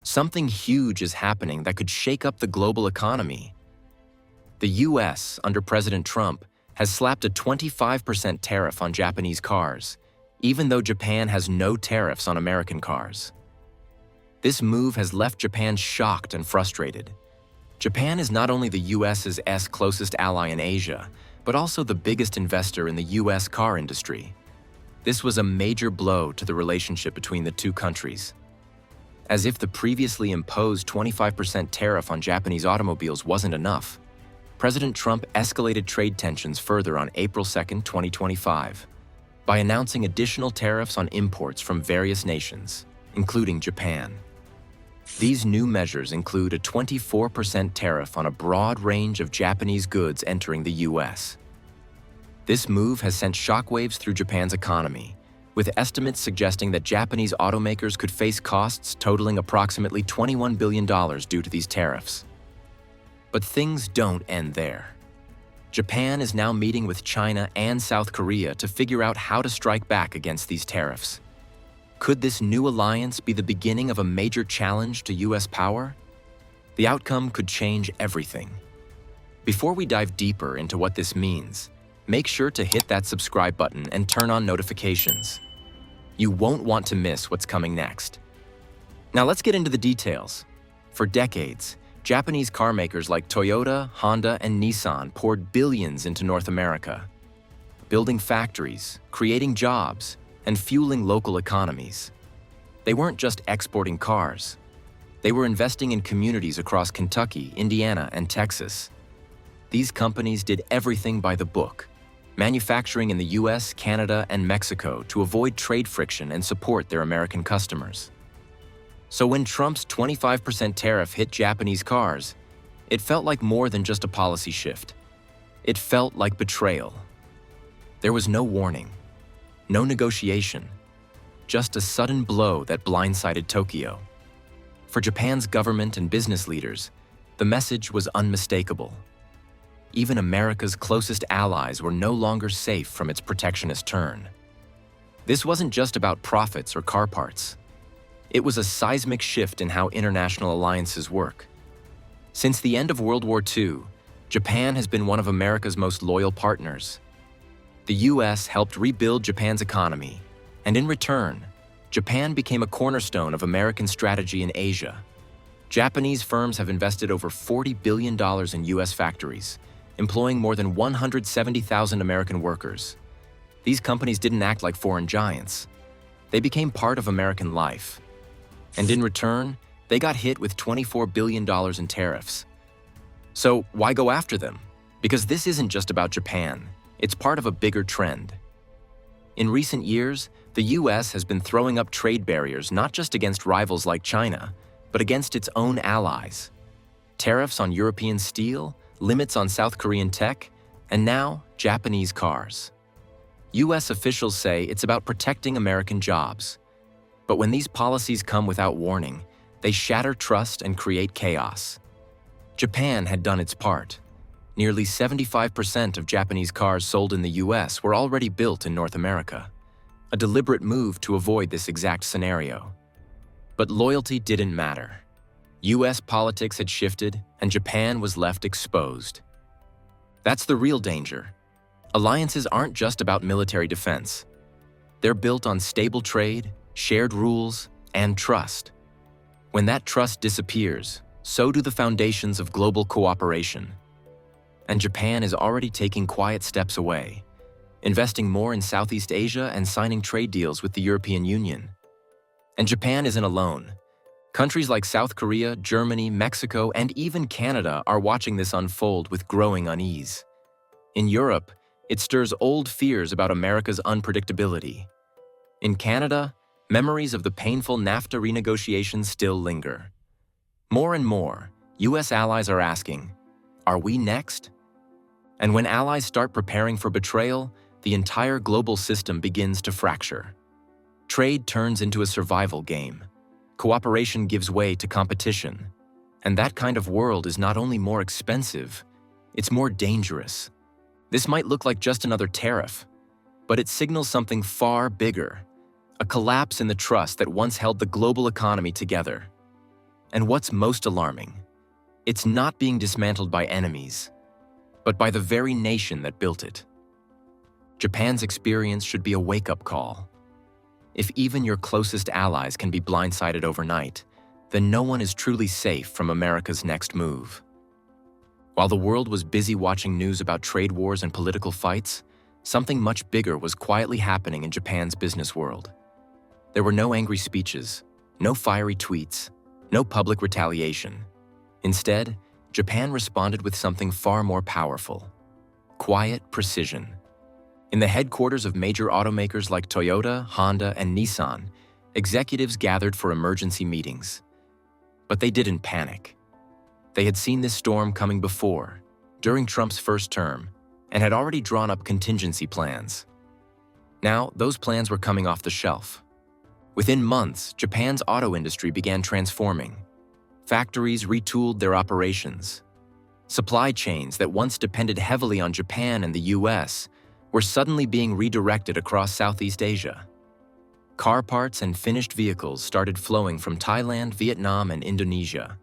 Something huge is happening that could shake up the global economy. The US, under President Trump, has slapped a 25% tariff on Japanese cars, even though Japan has no tariffs on American cars. This move has left Japan shocked and frustrated. Japan is not only the US's closest ally in Asia, but also the biggest investor in the US car industry. This was a major blow to the relationship between the two countries. As if the previously imposed 25% tariff on Japanese automobiles wasn't enough, President Trump escalated trade tensions further on April 2, 2025, by announcing additional tariffs on imports from various nations, including Japan. These new measures include a 24% tariff on a broad range of Japanese goods entering the US. This move has sent shockwaves through Japan's economy, with estimates suggesting that Japanese automakers could face costs totaling approximately $21 billion due to these tariffs. But things don't end there. Japan is now meeting with China and South Korea to figure out how to strike back against these tariffs. Could this new alliance be the beginning of a major challenge to US power? The outcome could change everything. Before we dive deeper into what this means, make sure to hit that subscribe button and turn on notifications. You won't want to miss what's coming next. Now let's get into the details. For decades, Japanese car makers like Toyota, Honda, and Nissan poured billions into North America, building factories, creating jobs, and fueling local economies. They weren't just exporting cars. They were investing in communities across Kentucky, Indiana, and Texas. These companies did everything by the book, manufacturing in the US, Canada, and Mexico to avoid trade friction and support their American customers. So when Trump's 25% tariff hit Japanese cars, it felt like more than just a policy shift. It felt like betrayal. There was no warning, no negotiation, just a sudden blow that blindsided Tokyo. For Japan's government and business leaders, the message was unmistakable. Even America's closest allies were no longer safe from its protectionist turn. This wasn't just about profits or car parts. It was a seismic shift in how international alliances work. Since the end of World War II, Japan has been one of America's most loyal partners. The US helped rebuild Japan's economy, and in return, Japan became a cornerstone of American strategy in Asia. Japanese firms have invested over $40 billion in US factories, employing more than 170,000 American workers. These companies didn't act like foreign giants. They became part of American life. And in return, they got hit with $24 billion in tariffs. So why go after them? Because this isn't just about Japan. It's part of a bigger trend. In recent years, the US has been throwing up trade barriers not just against rivals like China, but against its own allies. Tariffs on European steel, limits on South Korean tech, and now Japanese cars. US officials say it's about protecting American jobs. But when these policies come without warning, they shatter trust and create chaos. Japan had done its part. Nearly 75% of Japanese cars sold in the US were already built in North America, a deliberate move to avoid this exact scenario. But loyalty didn't matter. US politics had shifted, and Japan was left exposed. That's the real danger. Alliances aren't just about military defense. They're built on stable trade, shared rules, and trust. When that trust disappears, so do the foundations of global cooperation. And Japan is already taking quiet steps away, investing more in Southeast Asia and signing trade deals with the European Union. And Japan isn't alone. Countries like South Korea, Germany, Mexico, and even Canada are watching this unfold with growing unease. In Europe, it stirs old fears about America's unpredictability. In Canada, memories of the painful NAFTA renegotiations still linger. More and more, US allies are asking, are we next? And when allies start preparing for betrayal, the entire global system begins to fracture. Trade turns into a survival game. Cooperation gives way to competition. And that kind of world is not only more expensive, it's more dangerous. This might look like just another tariff, but it signals something far bigger. A collapse in the trust that once held the global economy together. And what's most alarming, it's not being dismantled by enemies, but by the very nation that built it. Japan's experience should be a wake-up call. If even your closest allies can be blindsided overnight, then no one is truly safe from America's next move. While the world was busy watching news about trade wars and political fights, something much bigger was quietly happening in Japan's business world. There were no angry speeches, no fiery tweets, no public retaliation. Instead, Japan responded with something far more powerful: quiet precision. In the headquarters of major automakers like Toyota, Honda, and Nissan, executives gathered for emergency meetings. But they didn't panic. They had seen this storm coming before, during Trump's first term, and had already drawn up contingency plans. Now, those plans were coming off the shelf. Within months, Japan's auto industry began transforming. Factories retooled their operations. Supply chains that once depended heavily on Japan and the US were suddenly being redirected across Southeast Asia. Car parts and finished vehicles started flowing from Thailand, Vietnam, and Indonesia,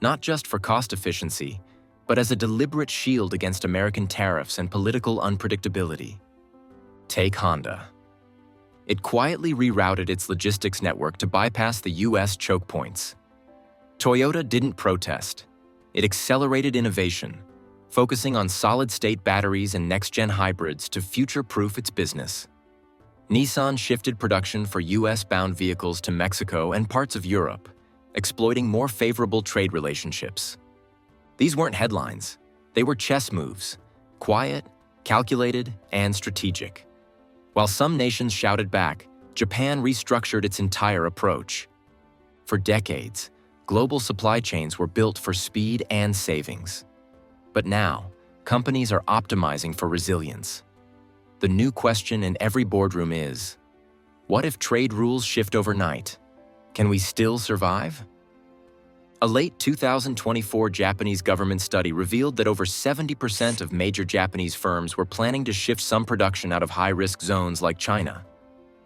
not just for cost efficiency, but as a deliberate shield against American tariffs and political unpredictability. Take Honda. It quietly rerouted its logistics network to bypass the US choke points. Toyota didn't protest. It accelerated innovation, focusing on solid-state batteries and next-gen hybrids to future-proof its business. Nissan shifted production for US-bound vehicles to Mexico and parts of Europe, exploiting more favorable trade relationships. These weren't headlines. They were chess moves, quiet, calculated, and strategic. While some nations shouted back, Japan restructured its entire approach. For decades, global supply chains were built for speed and savings. But now, companies are optimizing for resilience. The new question in every boardroom is, what if trade rules shift overnight? Can we still survive? A late 2024 Japanese government study revealed that over 70% of major Japanese firms were planning to shift some production out of high-risk zones like China,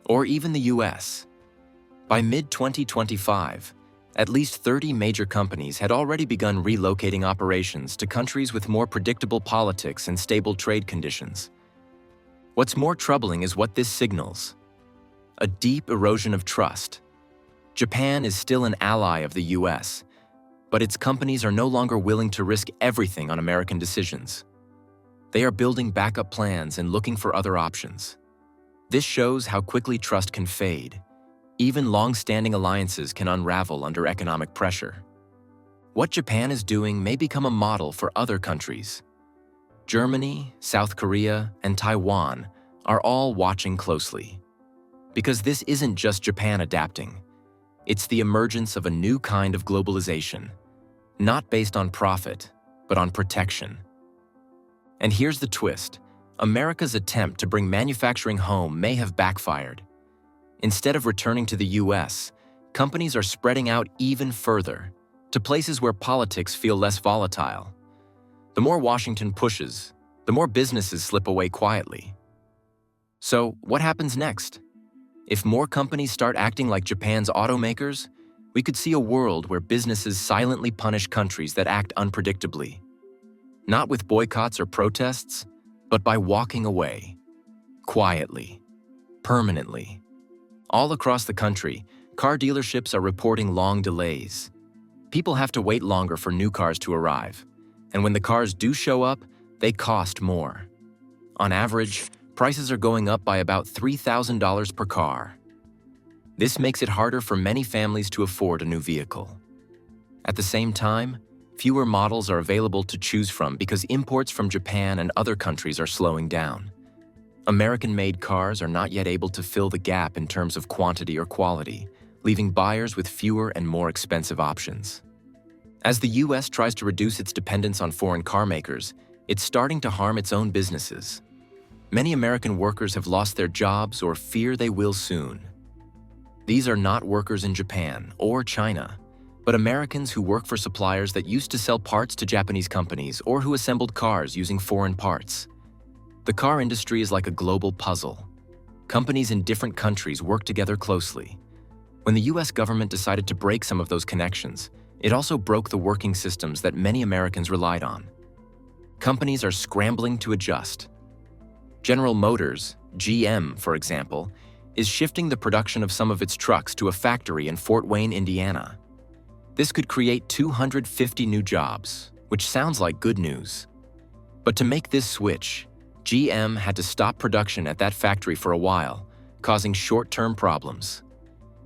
or even the US. By mid-2025, at least 30 major companies had already begun relocating operations to countries with more predictable politics and stable trade conditions. What's more troubling is what this signals: a deep erosion of trust. Japan is still an ally of the US, but its companies are no longer willing to risk everything on American decisions. They are building backup plans and looking for other options. This shows how quickly trust can fade. Even long-standing alliances can unravel under economic pressure. What Japan is doing may become a model for other countries. Germany, South Korea, and Taiwan are all watching closely. Because this isn't just Japan adapting. It's the emergence of a new kind of globalization, not based on profit, but on protection. And here's the twist: America's attempt to bring manufacturing home may have backfired. Instead of returning to the US, companies are spreading out even further, to places where politics feel less volatile. The more Washington pushes, the more businesses slip away quietly. So, what happens next? If more companies start acting like Japan's automakers, we could see a world where businesses silently punish countries that act unpredictably. Not with boycotts or protests, but by walking away. Quietly. Permanently. All across the country, car dealerships are reporting long delays. People have to wait longer for new cars to arrive, and when the cars do show up, they cost more. On average, prices are going up by about $3,000 per car. This makes it harder for many families to afford a new vehicle. At the same time, fewer models are available to choose from because imports from Japan and other countries are slowing down. American-made cars are not yet able to fill the gap in terms of quantity or quality, leaving buyers with fewer and more expensive options. As the US tries to reduce its dependence on foreign car makers, it's starting to harm its own businesses. Many American workers have lost their jobs or fear they will soon. These are not workers in Japan or China, but Americans who work for suppliers that used to sell parts to Japanese companies or who assembled cars using foreign parts. The car industry is like a global puzzle. Companies in different countries work together closely. When the US government decided to break some of those connections, It also broke the working systems that many Americans relied on. Companies are scrambling to adjust. General Motors, GM, for example, is shifting the production of some of its trucks to a factory in Fort Wayne, Indiana. This could create 250 new jobs, which sounds like good news. But to make this switch, GM had to stop production at that factory for a while, causing short-term problems.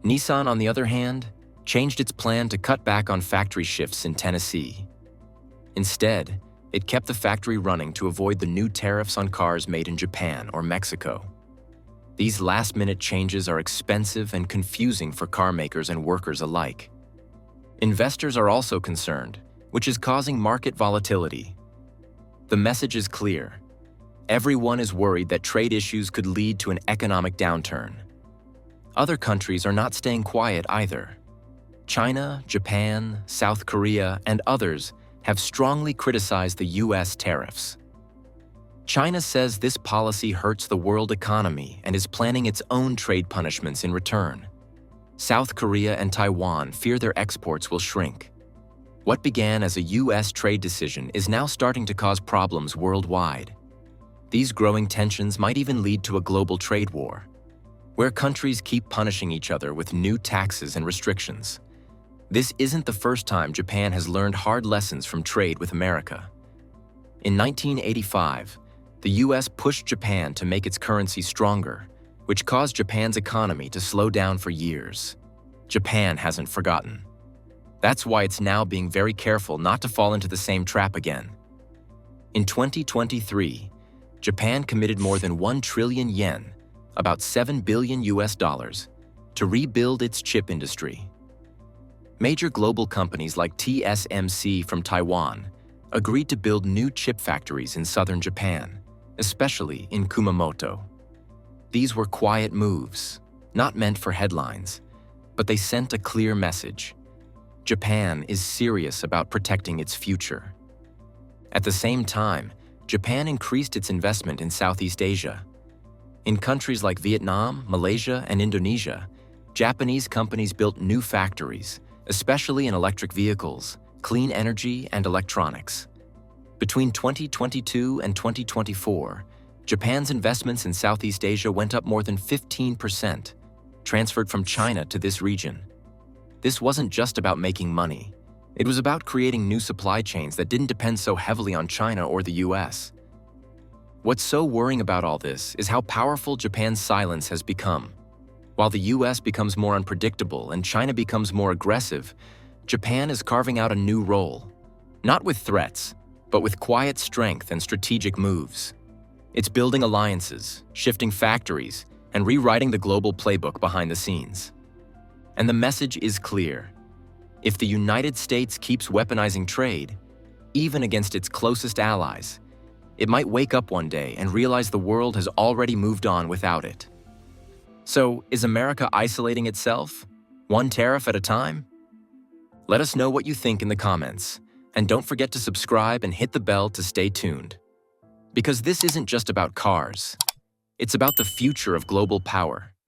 Nissan, on the other hand, changed its plan to cut back on factory shifts in Tennessee. Instead, it kept the factory running to avoid the new tariffs on cars made in Japan or Mexico. These last-minute changes are expensive and confusing for car makers and workers alike. Investors are also concerned, which is causing market volatility. The message is clear. Everyone is worried that trade issues could lead to an economic downturn. Other countries are not staying quiet either. China, Japan, South Korea, and others have strongly criticized the U.S. tariffs. China says this policy hurts the world economy and is planning its own trade punishments in return. South Korea and Taiwan fear their exports will shrink. What began as a U.S. trade decision is now starting to cause problems worldwide. These growing tensions might even lead to a global trade war, where countries keep punishing each other with new taxes and restrictions. This isn't the first time Japan has learned hard lessons from trade with America. In 1985, the U.S. pushed Japan to make its currency stronger, which caused Japan's economy to slow down for years. Japan hasn't forgotten. That's why it's now being very careful not to fall into the same trap again. In 2023, Japan committed more than 1 trillion yen, about $7 billion US, to rebuild its chip industry. Major global companies like TSMC from Taiwan agreed to build new chip factories in southern Japan, especially in Kumamoto. These were quiet moves, not meant for headlines, but they sent a clear message. Japan is serious about protecting its future. At the same time, Japan increased its investment in Southeast Asia. In countries like Vietnam, Malaysia, and Indonesia, Japanese companies built new factories, especially in electric vehicles, clean energy, and electronics. Between 2022 and 2024, Japan's investments in Southeast Asia went up more than 15%, transferred from China to this region. This wasn't just about making money. It was about creating new supply chains that didn't depend so heavily on China or the US. What's so worrying about all this is how powerful Japan's silence has become. While the US becomes more unpredictable and China becomes more aggressive, Japan is carving out a new role. Not with threats, but with quiet strength and strategic moves. It's building alliances, shifting factories, and rewriting the global playbook behind the scenes. And the message is clear. If the United States keeps weaponizing trade, even against its closest allies, it might wake up one day and realize the world has already moved on without it. So, is America isolating itself, one tariff at a time? Let us know what you think in the comments, and don't forget to subscribe and hit the bell to stay tuned. Because this isn't just about cars, it's about the future of global power.